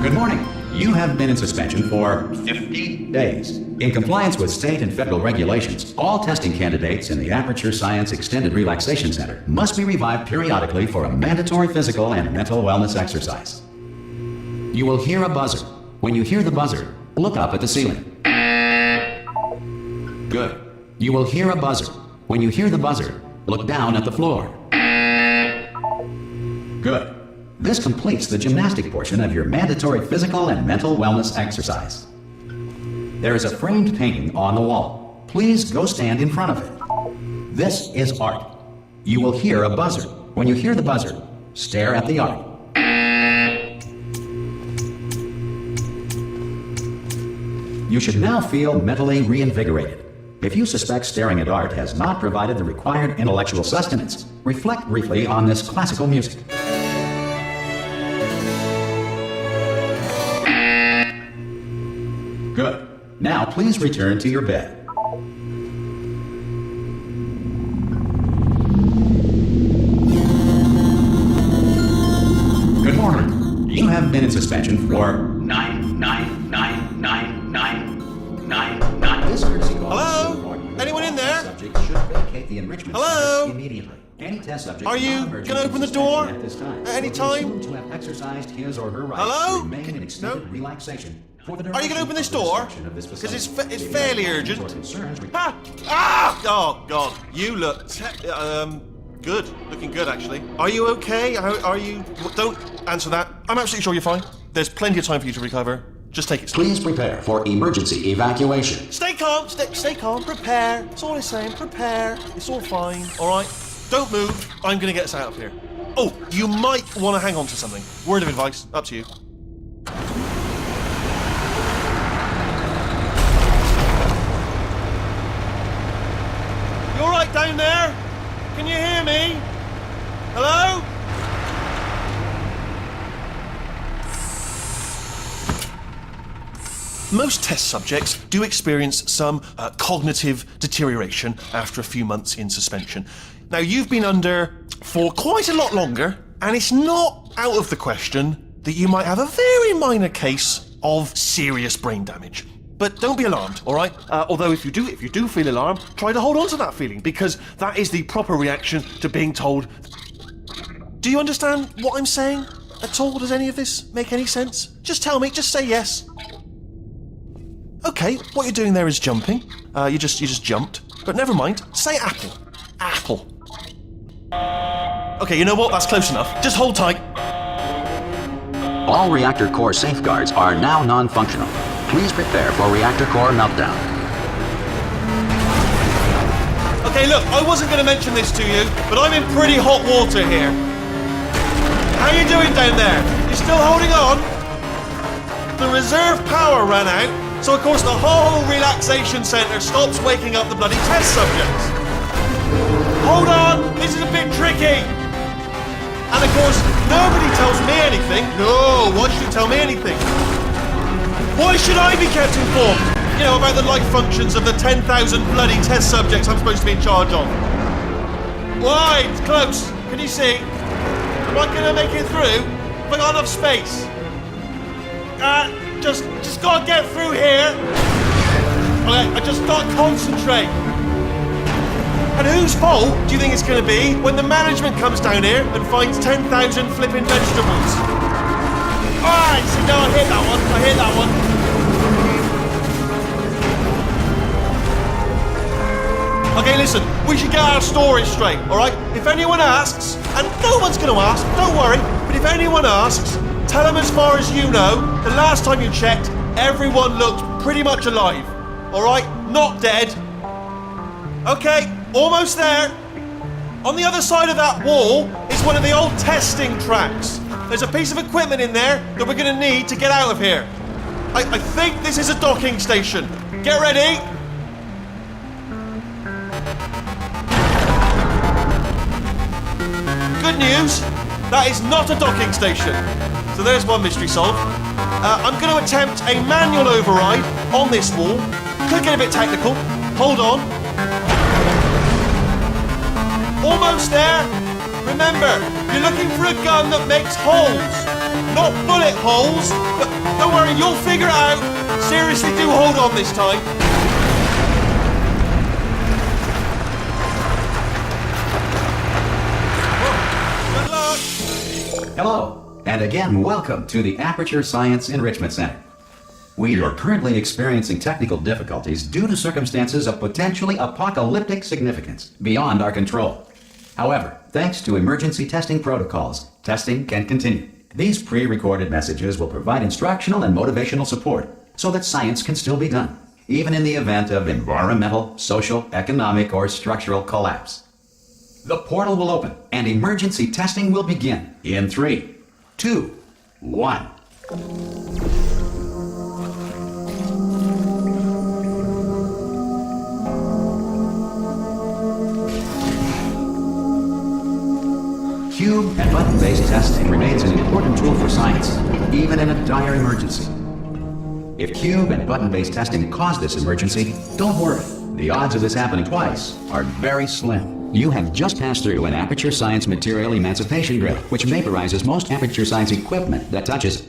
Good morning. You have been in suspension for 50 days. In compliance with state and federal regulations, all testing candidates in the Aperture Science Extended Relaxation Center must be revived periodically for a mandatory physical and mental wellness exercise. You will hear a buzzer. When you hear the buzzer, look up at the ceiling. Good. You will hear a buzzer. When you hear the buzzer, look down at the floor. Good. This completes the gymnastic portion of your mandatory physical and mental wellness exercise. There is a framed painting on the wall. Please go stand in front of it. This is art. You will hear a buzzer. When you hear the buzzer, stare at the art. You should now feel mentally reinvigorated. If you suspect staring at art has not provided the required intellectual sustenance, reflect briefly on this classical music. Good. Now please return to your bed. Good morning. You have been in suspension for 9999999. This courtesy call. Hello? Anyone in there? Subject should vacate the enrichment Hello? center immediately. Any test subject Are you going to open the door at this time at any time? To have exercised his or her right Hello? to remain in extended No? relaxation. Are you going to open this door? Because it's fairly urgent. Ha! Ah! Oh, God. You look... good. Looking good, actually. Are you okay? Are you... Don't answer that. I'm absolutely sure you're fine. There's plenty of time for you to recover. Just take it slow. Please prepare for emergency evacuation. Stay calm. Stay calm. Prepare. That's all I'm saying. Prepare. It's all fine. All right? Don't move. I'm going to get us out of here. Oh, you might want to hang on to something. Word of advice. Up to you. You all right down there? Can you hear me? Hello? Most test subjects do experience some cognitive deterioration after a few months in suspension. Now, you've been under for quite a lot longer, and it's not out of the question that you might have a very minor case of serious brain damage. But don't be alarmed, all right? Although if you do feel alarmed, try to hold on to that feeling, because that is the proper reaction to being told. Do you understand what I'm saying at all? Does any of this make any sense? Just tell me, just say yes. Okay, what you're doing there is jumping. You just jumped. But never mind, say apple. Apple. Okay, you know what? That's close enough. Just hold tight. All reactor core safeguards are now non-functional. Please prepare for reactor core meltdown. Okay, look, I wasn't going to mention this to you, but I'm in pretty hot water here. How you doing down there? You still holding on? The reserve power ran out, so of course the whole relaxation centre stops waking up the bloody test subjects. Hold on, this is a bit tricky. And of course, nobody tells me anything. No, why should you tell me anything? Why should I be kept informed? You know, about the life functions of the 10,000 bloody test subjects I'm supposed to be in charge of. Why? It's close. Can you see? Am I gonna make it through? Have I got enough space? Just gotta get through here. Okay, I just gotta concentrate. And whose fault do you think it's gonna be when the management comes down here and finds 10,000 flipping vegetables? Alright, so no, I hit that one. Okay, listen, we should get our story straight, alright? If anyone asks, and no one's gonna ask, don't worry, but if anyone asks, tell them as far as you know, the last time you checked, everyone looked pretty much alive. Alright? Not dead. Okay, almost there. On the other side of that wall is one of the old testing tracks. There's a piece of equipment in there that we're going to need to get out of here. I think this is a docking station. Get ready. Good news, that is not a docking station. So there's one mystery solved. I'm going to attempt a manual override on this wall. Could get a bit technical. Hold on. Almost there. Remember, you're looking for a gun that makes holes, not bullet holes. But don't worry, you'll figure it out. Seriously, do hold on this time. Good luck. Hello, and again, welcome to the Aperture Science Enrichment Center. We are currently experiencing technical difficulties due to circumstances of potentially apocalyptic significance beyond our control. However, thanks to emergency testing protocols, testing can continue. These pre-recorded messages will provide instructional and motivational support so that science can still be done, even in the event of environmental, social, economic, or structural collapse. The portal will open and emergency testing will begin in 3, 2, 1. Cube and button-based testing remains an important tool for science, even in a dire emergency. If cube and button-based testing caused this emergency, don't worry. The odds of this happening twice are very slim. You have just passed through an Aperture Science Material Emancipation Grill, which vaporizes most Aperture Science equipment that touches it.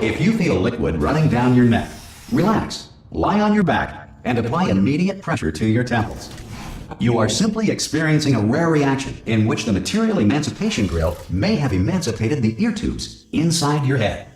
If you feel liquid running down your neck, relax, lie on your back, and apply immediate pressure to your temples. You are simply experiencing a rare reaction in which the Material Emancipation Grill may have emancipated the ear tubes inside your head.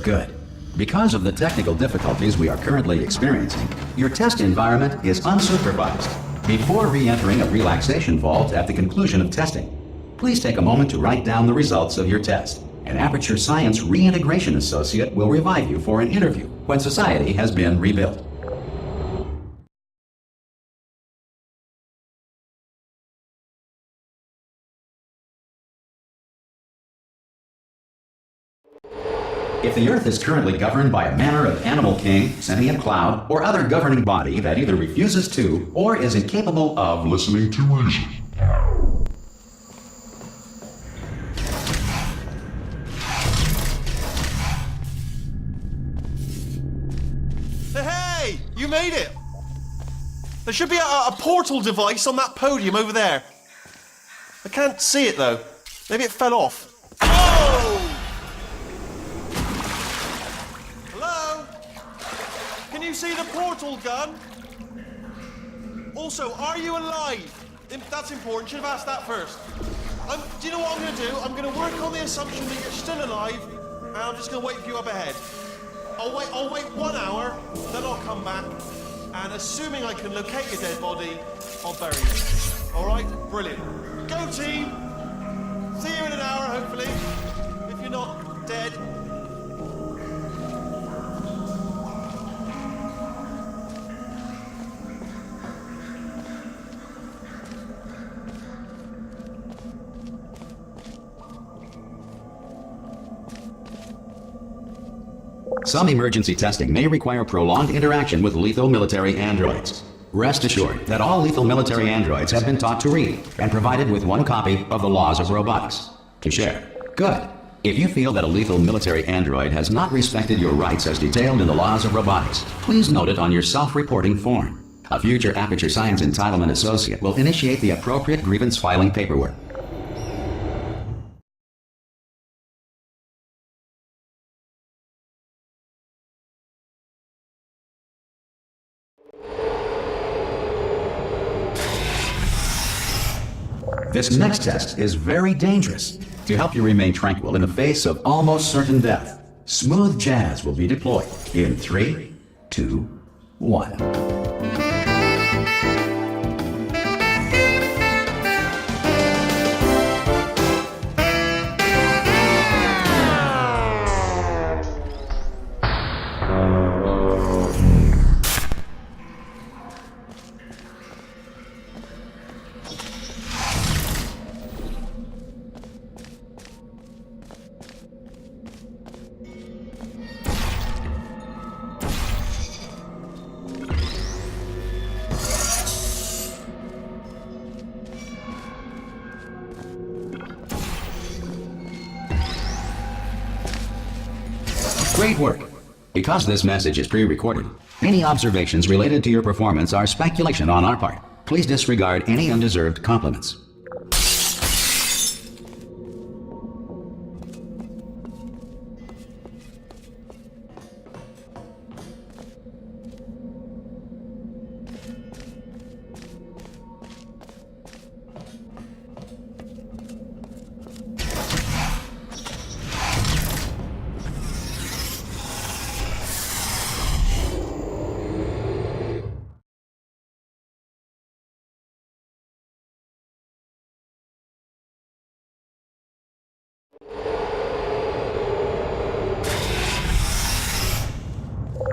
Good. Because of the technical difficulties we are currently experiencing, your test environment is unsupervised. Before re-entering a relaxation vault at the conclusion of testing, please take a moment to write down the results of your test. An Aperture Science Reintegration Associate will revive you for an interview when society has been rebuilt. If the Earth is currently governed by a manner of animal king, sentient cloud, or other governing body that either refuses to or is incapable of listening to reason. Hey, you made it! There should be a portal device on that podium over there. I can't see it though. Maybe it fell off. Oh! Hello? Can you see the portal gun? Also, are you alive? That's important. Should have asked that first. Do you know what I'm going to do? I'm going to work on the assumption that you're still alive, and I'm just going to wait for you up ahead. I'll wait 1 hour, then I'll come back, and assuming I can locate your dead body, I'll bury you. All right? Brilliant. Go team! See you in an hour, hopefully. If you're not dead. Some emergency testing may require prolonged interaction with lethal military androids. Rest assured that all lethal military androids have been taught to read and provided with 1 copy of the Laws of Robotics to share. Good. If you feel that a lethal military android has not respected your rights as detailed in the Laws of Robotics, please note it on your self-reporting form. A future Aperture Science Entitlement Associate will initiate the appropriate grievance filing paperwork. This next test is very dangerous. To help you remain tranquil in the face of almost certain death, smooth jazz will be deployed in 3, 2, 1. Great work. Because this message is pre-recorded, any observations related to your performance are speculation on our part. Please disregard any undeserved compliments.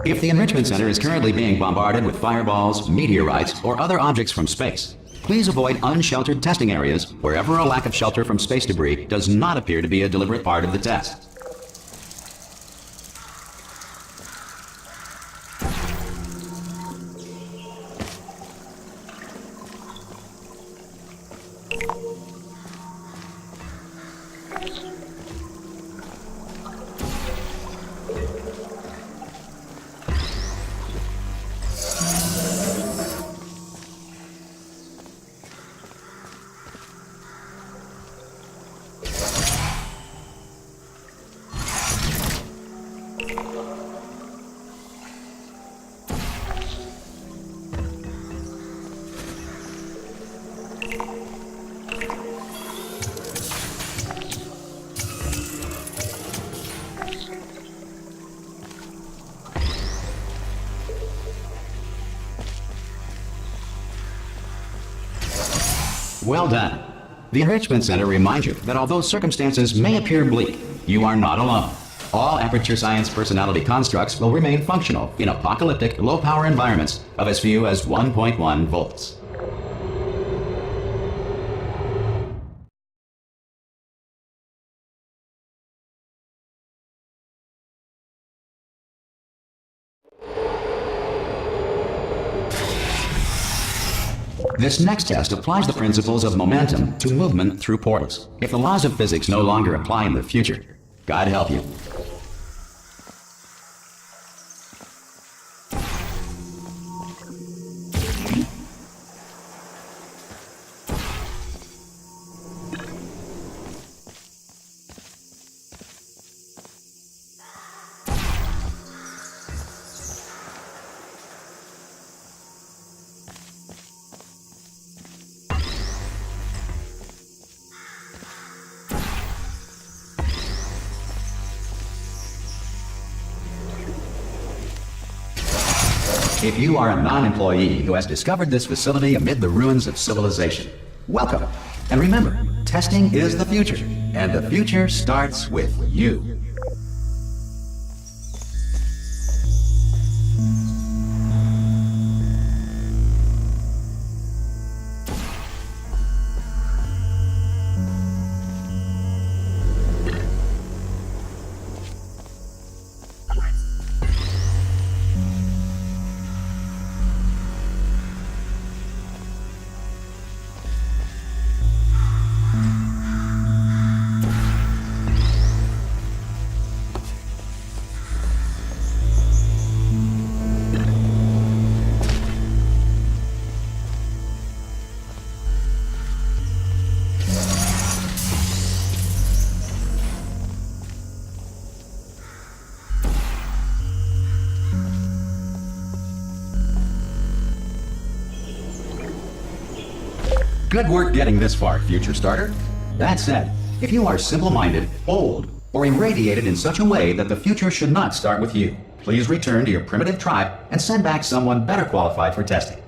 If the Enrichment Center is currently being bombarded with fireballs, meteorites, or other objects from space, please avoid unsheltered testing areas wherever a lack of shelter from space debris does not appear to be a deliberate part of the test. Well done. The Enrichment Center reminds you that although circumstances may appear bleak, you are not alone. All Aperture Science personality constructs will remain functional in apocalyptic, low-power environments of as few as 1.1 volts. This next test applies the principles of momentum to movement through portals. If the laws of physics no longer apply in the future, God help you. If you are a non-employee who has discovered this facility amid the ruins of civilization, welcome. And remember, testing is the future, and the future starts with you. Good work getting this far, future starter. That said, if you are simple-minded, old, or irradiated in such a way that the future should not start with you, please return to your primitive tribe and send back someone better qualified for testing.